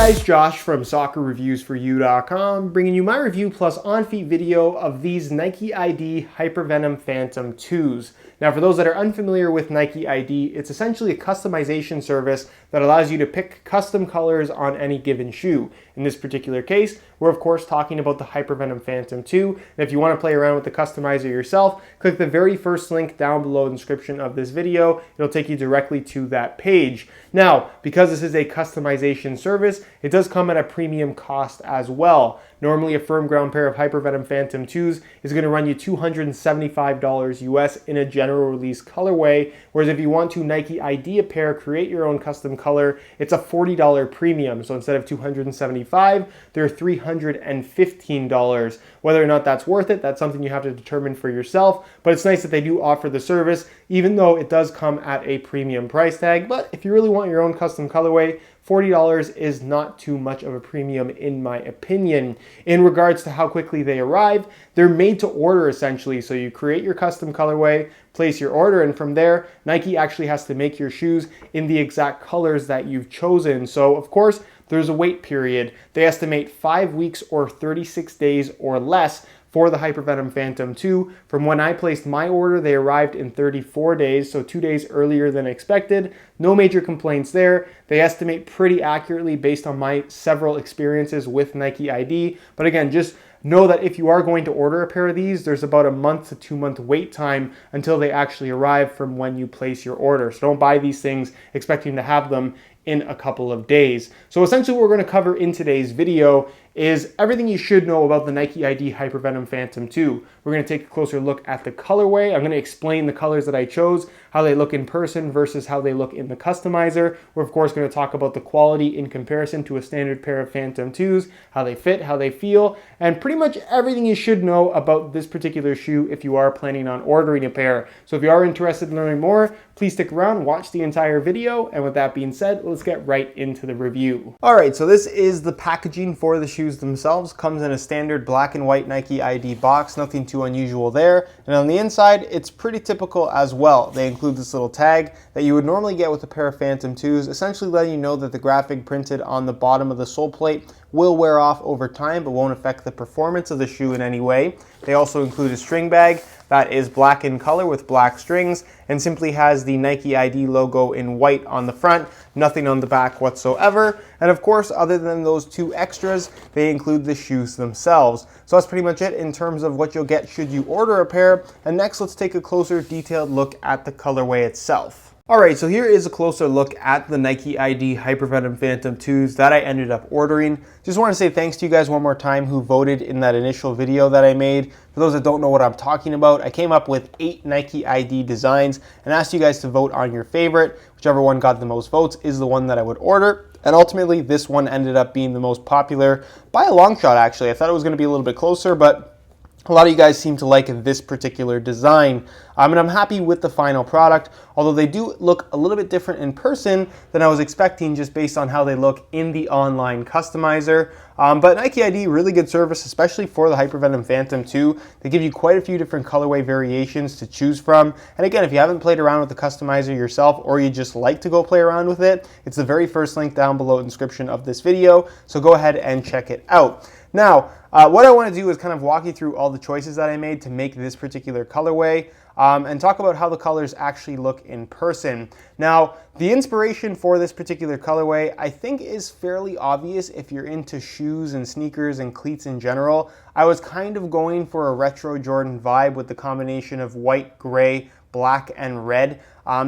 guys, Josh from soccerreviewsforyou.com, bringing you my review plus on-feet video of these Nike ID Hypervenom Phantom 2s. Now, for those that are unfamiliar with Nike ID, it's essentially a customization service that allows you to pick custom colors on any given shoe. In this particular case, we're of course talking about the Hypervenom Phantom 2. And if you want to play around with the customizer yourself, click the very first link down below in the description of this video. It'll take you directly to that page. Now, because this is a customization service, it does come at a premium cost as well. Normally, a firm ground pair of Hypervenom Phantom 2s is going to run you $275 US in a general release colorway, whereas if you want to Nike ID a pair, create your own custom color, it's a $40 premium. So instead of $275, they're $315. Whether or not that's worth it, that's something you have to determine for yourself, but it's nice that they do offer the service, even though it does come at a premium price tag. But if you really want your own custom colorway, $40 is not too much of a premium in my opinion. In regards to how quickly they arrive, they're made to order essentially. So you create your custom colorway, place your order, and from there, Nike actually has to make your shoes in the exact colors that you've chosen. So of course, there's a wait period. They estimate 5 weeks or 36 days or less for the Hypervenom Phantom 2. From when I placed my order, they arrived in 34 days, so 2 days earlier than expected. No major complaints there. They estimate pretty accurately based on my several experiences with Nike ID. But again, just know that if you are going to order a pair of these, there's about a month to 2 month wait time until they actually arrive from when you place your order. So don't buy these things expecting to have them in a couple of days. So essentially what we're going to cover in today's video is everything you should know about the Nike ID Hypervenom Phantom 2. We're going to take a closer look at the colorway. I'm going to explain the colors that I chose, how they look in person versus how they look in the customizer. We're of course going to talk about the quality in comparison to a standard pair of Phantom 2s, how they fit, how they feel, and pretty much everything you should know about this particular shoe if you are planning on ordering a pair. So if you are interested in learning more, please stick around, watch the entire video, and with that being said, let's get right into the review. Alright, so this is the packaging for the shoes themselves. Comes in a standard black and white Nike ID box, nothing too unusual there. And on the inside, it's pretty typical as well. They include this little tag that you would normally get with a pair of Phantom 2s, essentially letting you know that the graphic printed on the bottom of the sole plate will wear off over time but won't affect the performance of the shoe in any way. They also include a string bag that is black in color with black strings and simply has the Nike ID logo in white on the front, nothing on the back whatsoever. And of course, other than those two extras, they include the shoes themselves. So that's pretty much it in terms of what you'll get should you order a pair. And next, let's take a closer detailed look at the colorway itself. Alright, so here is a closer look at the Nike ID Hypervenom Phantom 2s that I ended up ordering. Just want to say thanks to you guys one more time who voted in that initial video that I made. For those that don't know what I'm talking about, I came up with 8 Nike ID designs and asked you guys to vote on your favorite. Whichever one got the most votes is the one that I would order. And ultimately, this one ended up being the most popular by a long shot, actually. I thought it was going to be a little bit closer, but a lot of you guys seem to like this particular design, and I'm happy with the final product, although they do look a little bit different in person than I was expecting just based on how they look in the online customizer. But Nike ID, really good service, especially for the Hypervenom Phantom 2. They give you quite a few different colorway variations to choose from. And again, if you haven't played around with the customizer yourself or you just like to go play around with it, it's the very first link down below in the description of this video. So go ahead and check it out. Now, what I want to do is kind of walk you through all the choices that I made to make this particular colorway and talk about how the colors actually look in person. Now, the inspiration for this particular colorway I think is fairly obvious if you're into shoes and sneakers and cleats in general. I was kind of going for a retro Jordan vibe with the combination of white, gray, black, and red.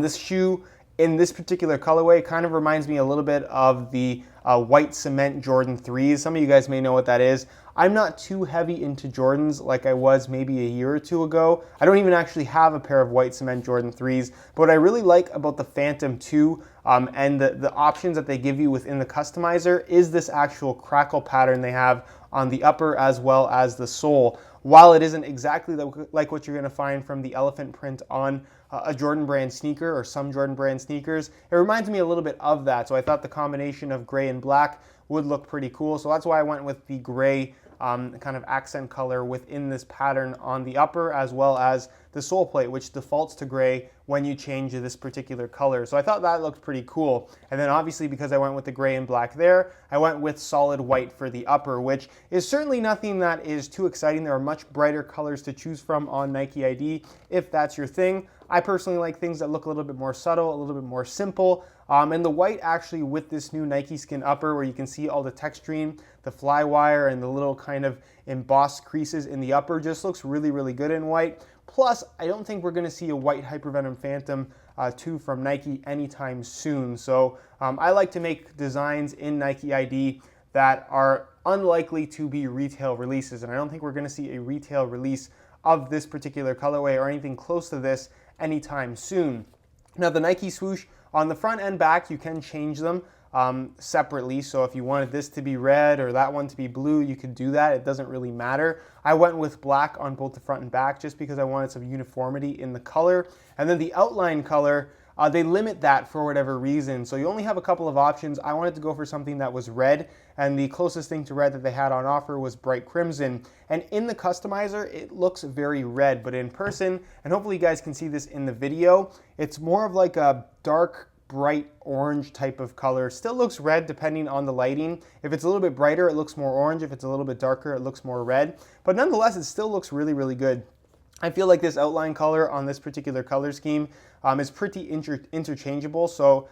This shoe in this particular colorway kind of reminds me a little bit of the white cement Jordan 3s. Some of you guys may know what that is. I'm not too heavy into Jordans like I was maybe a year or two ago. I don't even actually have a pair of white cement Jordan 3s, but what I really like about the Phantom 2 and the options that they give you within the customizer is this actual crackle pattern they have on the upper as well as the sole. While it isn't exactly like what you're going to find from the elephant print on a Jordan brand sneaker or some Jordan brand sneakers, it reminds me a little bit of that. So I thought the combination of gray and black would look pretty cool. So that's why I went with the gray kind of accent color within this pattern on the upper, as well as the sole plate, which defaults to gray when you change this particular color. So I thought that looked pretty cool. And then obviously, because I went with the gray and black there, I went with solid white for the upper, which is certainly nothing that is too exciting. There are much brighter colors to choose from on Nike ID if that's your thing. I personally like things that look a little bit more subtle, a little bit more simple. And the white actually with this new Nike Skin upper, where you can see all the texturing, the fly wire, and the little kind of embossed creases in the upper, just looks really, really good in white. Plus, I don't think we're gonna see a white Hypervenom Phantom 2 from Nike anytime soon. So I like to make designs in Nike ID that are unlikely to be retail releases. And I don't think we're gonna see a retail release of this particular colorway or anything close to this anytime soon. Now the Nike swoosh on the front and back, you can change them separately. So if you wanted this to be red or that one to be blue, you could do that. It doesn't really matter. I went with black on both the front and back just because I wanted some uniformity in the color. And then the outline color, they limit that for whatever reason. So you only have a couple of options. I wanted to go for something that was red, and the closest thing to red that they had on offer was bright crimson. And in the customizer, it looks very red, but in person, and hopefully you guys can see this in the video, it's more of like a dark, bright orange type of color. Still looks red depending on the lighting. If it's a little bit brighter, it looks more orange. If it's a little bit darker, it looks more red. But nonetheless, it still looks really, really good. I feel like this outline color on this particular color scheme is pretty interchangeable. So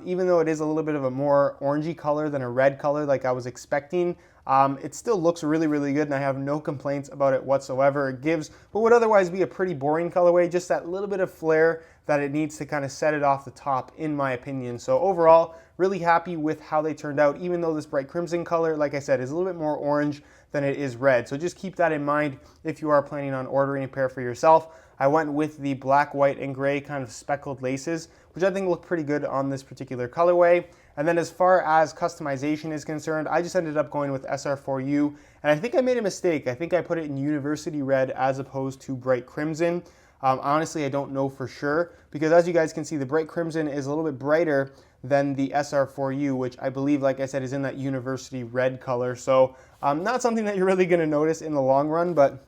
even though it is a little bit of a more orangey color than a red color like I was expecting, it still looks really, really good, and I have no complaints about it whatsoever. It gives what would otherwise be a pretty boring colorway just that little bit of flair that it needs to kind of set it off the top, in my opinion. So overall, really happy with how they turned out, even though this bright crimson color, like I said, is a little bit more orange than it is red. So just keep that in mind if you are planning on ordering a pair for yourself. I went with the black, white, and gray kind of speckled laces, which I think look pretty good on this particular colorway. And then as far as customization is concerned, I just ended up going with SR4U, and I think I made a mistake. I think I put it in University Red as opposed to bright crimson. Honestly, I don't know for sure, because as you guys can see, the bright crimson is a little bit brighter than the SR4U, which I believe, like I said, is in that University Red color. So not something that you're really gonna notice in the long run, but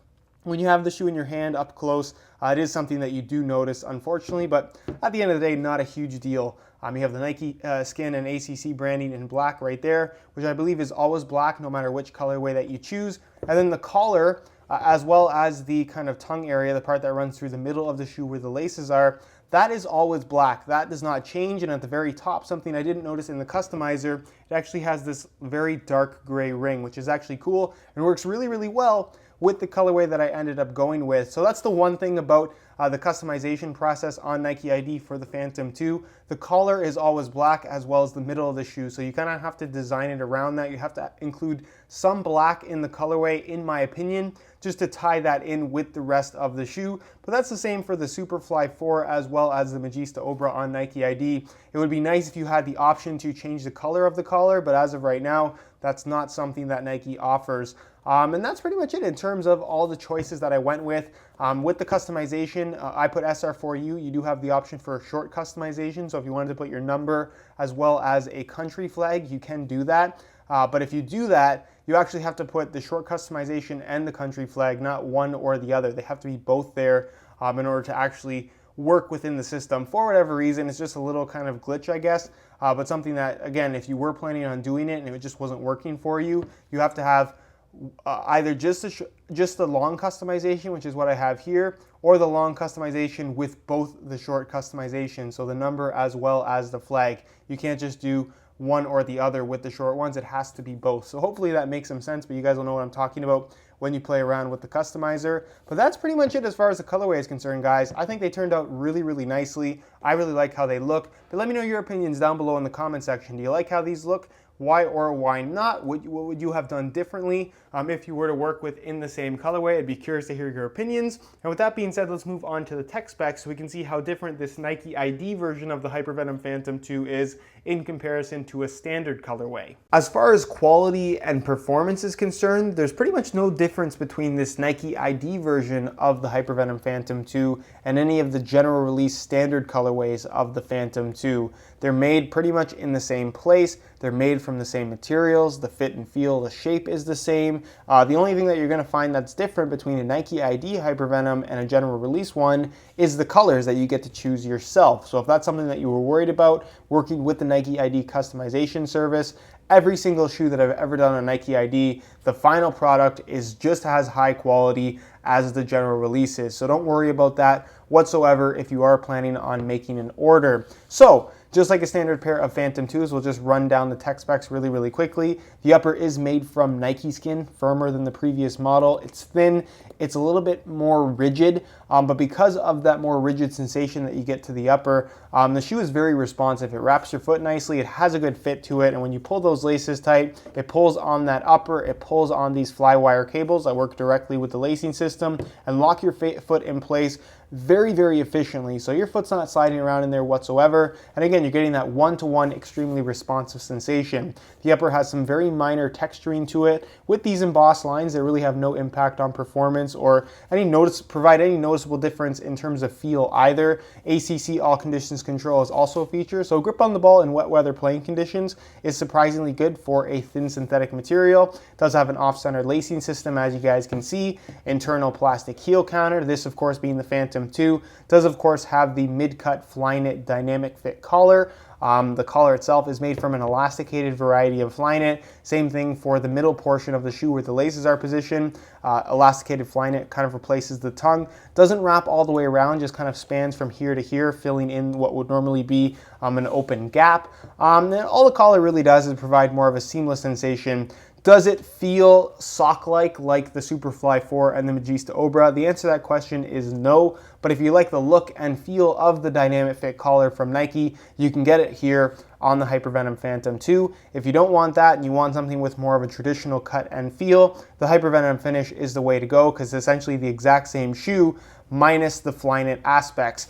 when you have the shoe in your hand up close, it is something that you do notice, unfortunately, but at the end of the day, not a huge deal. You have the Nike Skin and ACC branding in black right there, which I believe is always black no matter which colorway that you choose. And then the collar, as well as the kind of tongue area, the part that runs through the middle of the shoe where the laces are, that is always black. That does not change. And at the very top, something I didn't notice in the customizer, it actually has this very dark gray ring, which is actually cool and works really, really well with the colorway that I ended up going with. So that's the one thing about the customization process on Nike ID for the Phantom 2. The collar is always black, as well as the middle of the shoe. So you kind of have to design it around that. You have to include some black in the colorway, in my opinion, just to tie that in with the rest of the shoe. But that's the same for the Superfly 4 as well as the Magista Obra on Nike ID. It would be nice if you had the option to change the color of the collar, but as of right now, that's not something that Nike offers. And that's pretty much it in terms of all the choices that I went with. With the customization, I put SR4U. You do have the option for a short customization, so if you wanted to put your number as well as a country flag, you can do that. But if you do that, you actually have to put the short customization and the country flag, not one or the other. They have to be both there in order to actually work within the system. For whatever reason, it's just a little kind of glitch, I guess, but something that, again, if you were planning on doing it and it just wasn't working for you, you have to have either just the long customization, which is what I have here, or the long customization with both the short customization, so the number as well as the flag. You can't just do one or the other with the short ones. It has to be both. So hopefully that makes some sense, but you guys will know what I'm talking about when you play around with the customizer. But that's pretty much it as far as the colorway is concerned, guys. I think they turned out really, really nicely. I really like how they look, but let me know your opinions down below in the comment section. Do you like how these look? Why or why not? What would you have done differently if you were to work within the same colorway? I'd be curious to hear your opinions. And with that being said, let's move on to the tech specs so we can see how different this Nike ID version of the Hypervenom Phantom 2 is in comparison to a standard colorway. As far as quality and performance is concerned, there's pretty much no difference between this Nike ID version of the Hypervenom Phantom 2 and any of the general release standard colorways of the Phantom 2. They're made pretty much in the same place. They're made from the same materials, the fit and feel, the shape is the same. The only thing that you're going to find that's different between a Nike ID Hypervenom and a general release one is the colors that you get to choose yourself. So if that's something that you were worried about working with the Nike ID customization service, every single shoe that I've ever done on Nike ID, the final product is just as high quality as the general releases. So don't worry about that whatsoever if you are planning on making an order. So just like a standard pair of Phantom 2s, we'll just run down the tech specs really quickly. The upper is made from Nike skin, firmer than the previous model. It's thin, it's a little bit more rigid, but because of that more rigid sensation that you get to the upper, the shoe is very responsive. It wraps your foot nicely, it has a good fit to it, and when you pull those laces tight, it pulls on that upper, it pulls on these fly wire cables that work directly with the lacing system and lock your foot in place very efficiently, so your foot's not sliding around in there whatsoever. And again, you're getting that one-to-one extremely responsive sensation. The upper has some very minor texturing to it. With these embossed lines, they really have no impact on performance or provide any noticeable difference in terms of feel either. ACC all conditions control is also a feature, so grip on the ball in wet weather playing conditions is surprisingly good for a thin synthetic material. It does have an off-center lacing system, as you guys can see. Internal plastic heel counter. This, of course, being the Phantom 2, does of course have the mid-cut Flyknit dynamic fit collar. The collar itself is made from an elasticated variety of Flyknit. Same thing for the middle portion of the shoe where the laces are positioned. Elasticated Flyknit kind of replaces the tongue. Doesn't wrap all the way around, just kind of spans from here to here, filling in what would normally be an open gap. And all the collar really does is provide more of a seamless sensation. Does it feel sock-like the Superfly 4 and the Magista Obra? The answer to that question is no, but if you like the look and feel of the dynamic fit collar from Nike, you can get it here on the Hypervenom Phantom 2. If you don't want that and you want something with more of a traditional cut and feel, the Hypervenom finish is the way to go because it's essentially the exact same shoe minus the Flyknit aspects.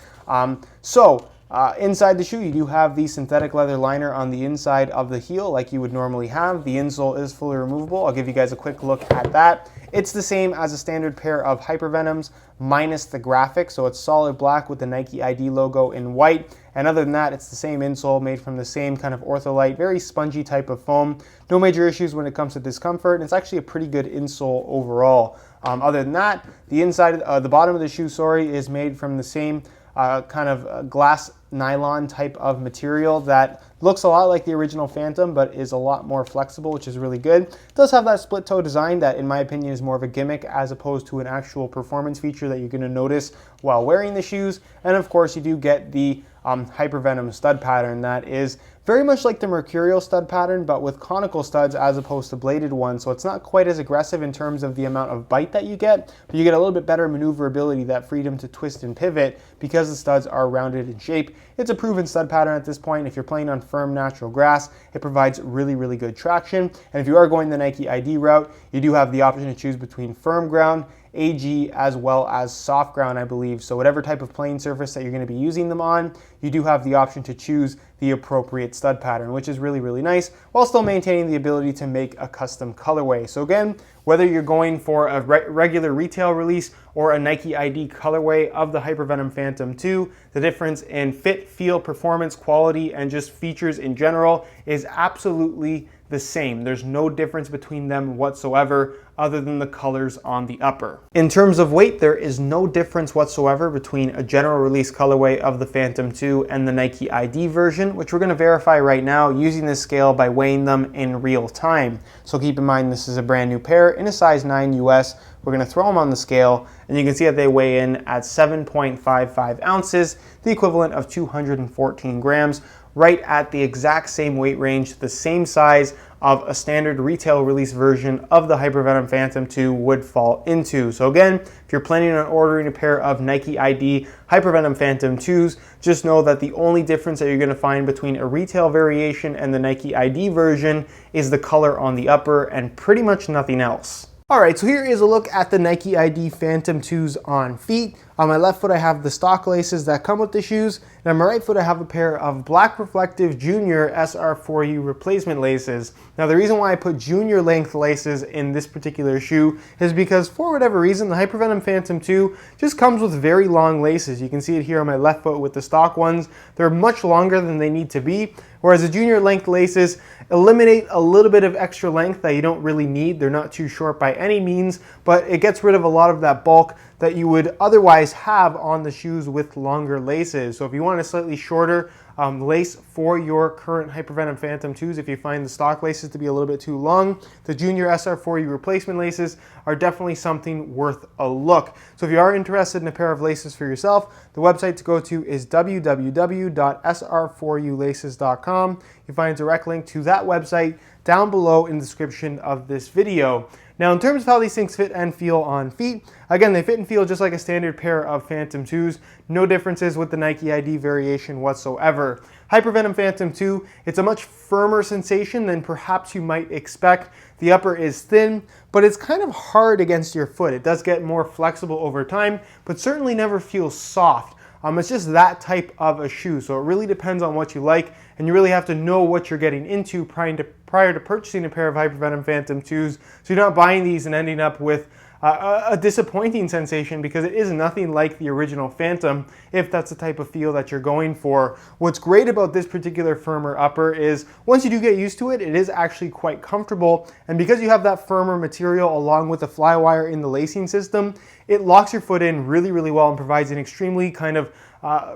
Inside the shoe, you do have the synthetic leather liner on the inside of the heel like you would normally have. The insole is fully removable. I'll give you guys a quick look at that. It's the same as a standard pair of Hypervenoms minus the graphic, so it's solid black with the Nike ID logo in white. And other than that, it's the same insole made from the same kind of ortholite, very spongy type of foam. No major issues when it comes to discomfort, and it's actually a pretty good insole overall. Other than that, the bottom of the shoe, is made from the same kind of glass nylon type of material that looks a lot like the original Phantom but is a lot more flexible, which is really good. It does have that split toe design that in my opinion is more of a gimmick as opposed to an actual performance feature that you're going to notice while wearing the shoes. And of course you do get the Hypervenom stud pattern that is very much like the Mercurial stud pattern but with conical studs as opposed to bladed ones, so it's not quite as aggressive in terms of the amount of bite that you get, but you get a little bit better maneuverability, that freedom to twist and pivot because the studs are rounded in shape. It's a proven stud pattern at this point. If you're playing on firm natural grass, it provides really good traction. And if you are going the Nike ID route, you do have the option to choose between firm ground, AG, as well as soft ground, I believe. So whatever type of playing surface that you're going to be using them on, you do have the option to choose the appropriate stud pattern, which is really nice, while still maintaining the ability to make a custom colorway. So again, whether you're going for a regular retail release or a Nike ID colorway of the Hypervenom Phantom 2, the difference in fit, feel, performance, quality, and just features in general is absolutely the same. There's no difference between them whatsoever other than the colors on the upper. In terms of weight, there is no difference whatsoever between a general release colorway of the Phantom 2 and the Nike ID version, which we're going to verify right now using this scale by weighing them in real time. So keep in mind this is a brand new pair in a size 9 US. We're going to throw them on the scale and you can see that they weigh in at 7.55 ounces, the equivalent of 214 grams, right at the exact same weight range, the same size of a standard retail release version of the Hypervenom Phantom 2 would fall into. So again, if you're planning on ordering a pair of Nike ID Hypervenom Phantom 2s, just know that the only difference that you're going to find between a retail variation and the Nike ID version is the color on the upper and pretty much nothing else. Alright, so here is a look at the Nike ID Phantom 2s on feet. On my left foot, I have the stock laces that come with the shoes, and on my right foot, I have a pair of black reflective Junior SR4U replacement laces. Now, the reason why I put junior length laces in this particular shoe is because for whatever reason, the Hypervenom Phantom 2 just comes with very long laces. You can see it here on my left foot with the stock ones. They're much longer than they need to be, whereas the junior length laces eliminate a little bit of extra length that you don't really need. They're not too short by any means, but it gets rid of a lot of that bulk that you would otherwise have on the shoes with longer laces. So if you want a slightly shorter lace for your current Hypervenom Phantom 2s, if you find the stock laces to be a little bit too long, the Junior SR4U replacement laces are definitely something worth a look. So if you are interested in a pair of laces for yourself, the website to go to is www.sr4ulaces.com. You find a direct link to that website down below in the description of this video. Now, in terms of how these things fit and feel on feet, again, they fit and feel just like a standard pair of Phantom 2s. No differences with the Nike ID variation whatsoever. Hypervenom Phantom 2, it's a much firmer sensation than perhaps you might expect. The upper is thin, but it's kind of hard against your foot. It does get more flexible over time, but certainly never feels soft. It's just that type of a shoe, so it really depends on what you like, and you really have to know what you're getting into prior to purchasing a pair of Hypervenom Phantom 2s, so you're not buying these and ending up with a disappointing sensation, because it is nothing like the original Phantom if that's the type of feel that you're going for. What's great about this particular firmer upper is once you do get used to it, it is actually quite comfortable, and because you have that firmer material along with the flywire in the lacing system, it locks your foot in really, really well and provides an extremely kind of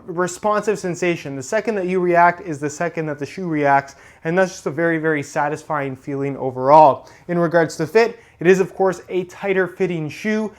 responsive sensation. The second that you react is the second that the shoe reacts, and that's just a very, very satisfying feeling overall. In regards to fit, it is of course a tighter fitting shoe,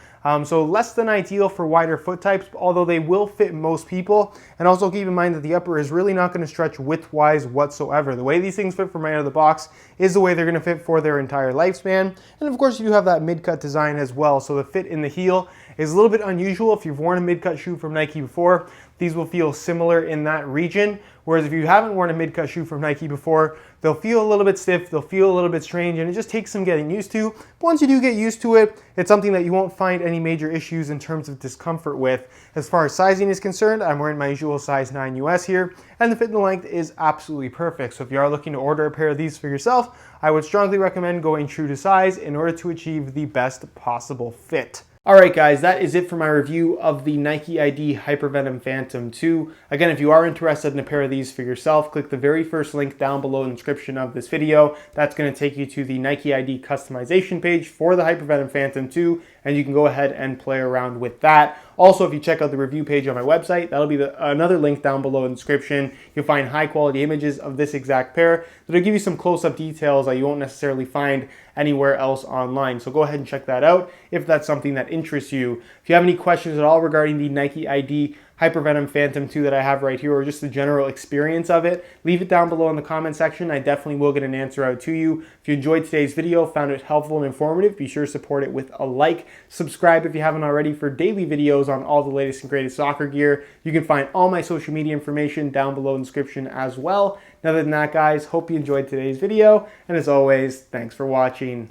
so less than ideal for wider foot types, although they will fit most people. And also keep in mind that the upper is really not going to stretch width-wise whatsoever. The way these things fit from right out of the box is the way they're going to fit for their entire lifespan. And of course you do have that mid-cut design as well, so the fit in the heel is a little bit unusual. If you've worn a mid-cut shoe from Nike before, these will feel similar in that region. Whereas if you haven't worn a mid-cut shoe from Nike before, they'll feel a little bit stiff, they'll feel a little bit strange, and it just takes some getting used to. But once you do get used to it, it's something that you won't find any major issues in terms of discomfort with. As far as sizing is concerned, I'm wearing my usual size 9 US here, and the fit and the length is absolutely perfect. So if you are looking to order a pair of these for yourself, I would strongly recommend going true to size in order to achieve the best possible fit. Alright guys, that is it for my review of the Nike ID Hypervenom Phantom 2. Again, if you are interested in a pair of these for yourself, click the very first link down below in the description of this video. That's going to take you to the Nike ID customization page for the Hypervenom Phantom 2, and you can go ahead and play around with that. Also, if you check out the review page on my website, that'll be another link down below in the description. You'll find high quality images of this exact pair that'll give you some close-up details that you won't necessarily find anywhere else online. So go ahead and check that out if that's something that interests you. If you have any questions at all regarding the Nike ID Hypervenom Phantom 2 that I have right here, or just the general experience of it, leave it down below in the comment section. I definitely will get an answer out to you. If you enjoyed today's video, found it helpful and informative, be sure to support it with a like. Subscribe if you haven't already for daily videos on all the latest and greatest soccer gear. You can find all my social media information down below in the description as well. Other than that, guys, hope you enjoyed today's video, and as always, thanks for watching.